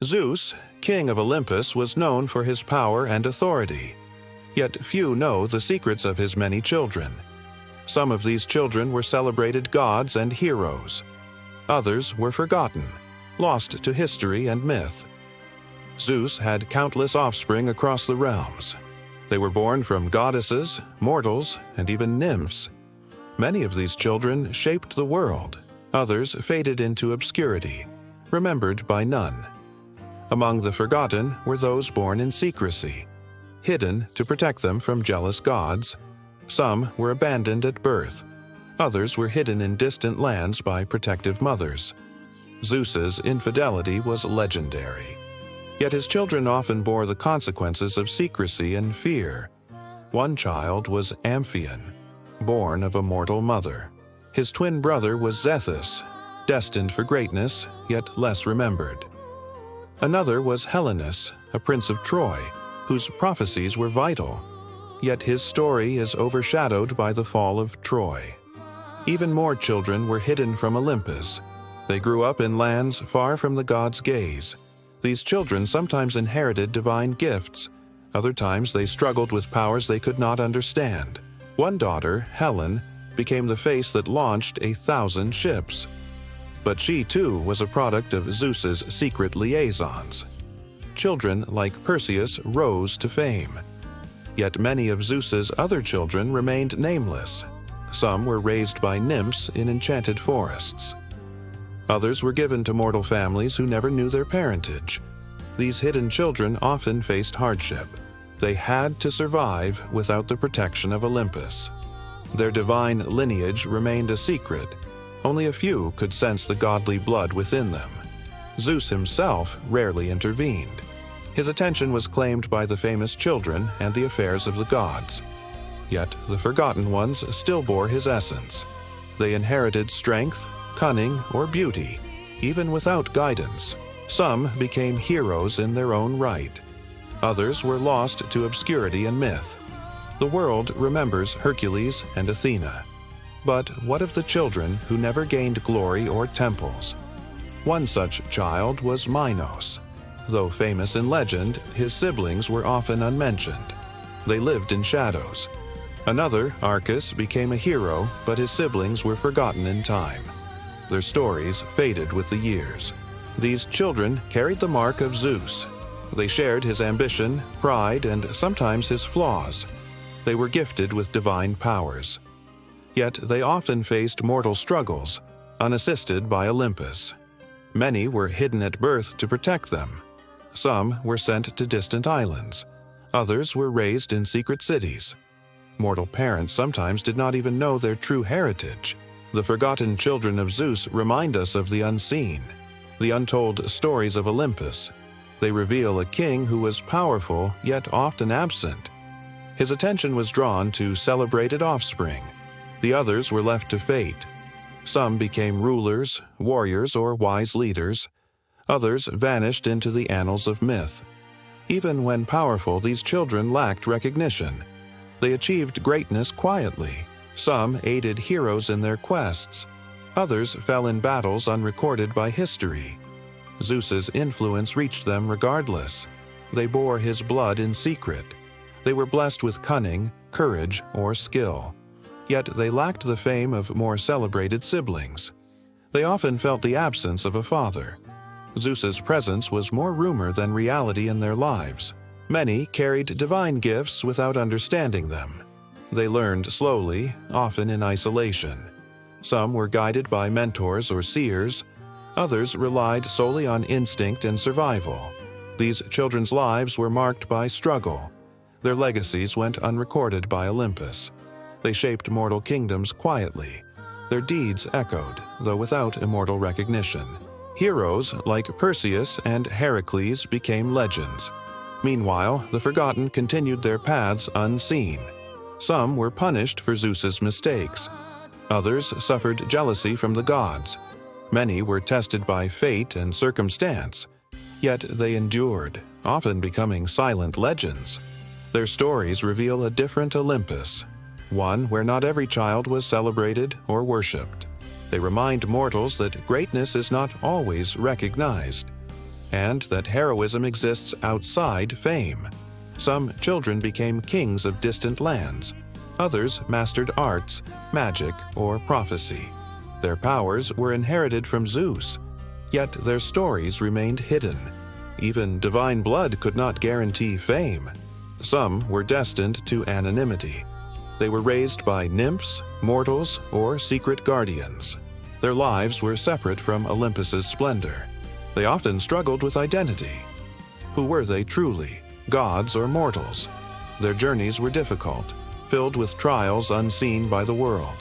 Zeus, king of Olympus, was known for his power and authority. Yet few know the secrets of his many children. Some of these children were celebrated gods and heroes. Others were forgotten, lost to history and myth. Zeus had countless offspring across the realms. They were born from goddesses, mortals, and even nymphs. Many of these children shaped the world. Others faded into obscurity, remembered by none. Among the forgotten were those born in secrecy, hidden to protect them from jealous gods. Some were abandoned at birth. Others were hidden in distant lands by protective mothers. Zeus's infidelity was legendary. Yet his children often bore the consequences of secrecy and fear. One child was Amphion, born of a mortal mother. His twin brother was Zethus, destined for greatness, yet less remembered. Another was Helenus, a prince of Troy, whose prophecies were vital. Yet his story is overshadowed by the fall of Troy. Even more children were hidden from Olympus. They grew up in lands far from the gods' gaze. These children sometimes inherited divine gifts. Other times they struggled with powers they could not understand. One daughter, Helen, became the face that launched 1,000 ships. But she too was a product of Zeus's secret liaisons. Children like Perseus rose to fame. Yet many of Zeus's other children remained nameless. Some were raised by nymphs in enchanted forests. Others were given to mortal families who never knew their parentage. These hidden children often faced hardship. They had to survive without the protection of Olympus. Their divine lineage remained a secret. Only a few could sense the godly blood within them. Zeus himself rarely intervened. His attention was claimed by the famous children and the affairs of the gods. Yet the forgotten ones still bore his essence. They inherited strength, cunning, or beauty, even without guidance. Some became heroes in their own right. Others were lost to obscurity and myth. The world remembers Hercules and Athena. But what of the children who never gained glory or temples? One such child was Minos. Though famous in legend, his siblings were often unmentioned. They lived in shadows. Another, Arcus, became a hero, but his siblings were forgotten in time. Their stories faded with the years. These children carried the mark of Zeus. They shared his ambition, pride, and sometimes his flaws. They were gifted with divine powers. Yet they often faced mortal struggles, unassisted by Olympus. Many were hidden at birth to protect them. Some were sent to distant islands. Others were raised in secret cities. Mortal parents sometimes did not even know their true heritage. The forgotten children of Zeus remind us of the unseen, the untold stories of Olympus. They reveal a king who was powerful yet often absent. His attention was drawn to celebrated offspring. The others were left to fate. Some became rulers, warriors, or wise leaders. Others vanished into the annals of myth. Even when powerful, these children lacked recognition. They achieved greatness quietly. Some aided heroes in their quests. Others fell in battles unrecorded by history. Zeus's influence reached them regardless. They bore his blood in secret. They were blessed with cunning, courage, or skill. Yet they lacked the fame of more celebrated siblings. They often felt the absence of a father. Zeus's presence was more rumor than reality in their lives. Many carried divine gifts without understanding them. They learned slowly, often in isolation. Some were guided by mentors or seers. Others relied solely on instinct and survival. These children's lives were marked by struggle. Their legacies went unrecorded by Olympus. They shaped mortal kingdoms quietly. Their deeds echoed, though without immortal recognition. Heroes like Perseus and Heracles became legends. Meanwhile, the forgotten continued their paths unseen. Some were punished for Zeus's mistakes. Others suffered jealousy from the gods. Many were tested by fate and circumstance. Yet they endured, often becoming silent legends. Their stories reveal a different Olympus, one where not every child was celebrated or worshipped. They remind mortals that greatness is not always recognized. and that heroism exists outside fame. Some children became kings of distant lands. Others mastered arts, magic, or prophecy. Their powers were inherited from Zeus, yet their stories remained hidden. Even divine blood could not guarantee fame. Some were destined to anonymity. They were raised by nymphs, mortals, or secret guardians. Their lives were separate from Olympus's splendor. They often struggled with identity. Who were they truly, gods or mortals? Their journeys were difficult, filled with trials unseen by the world.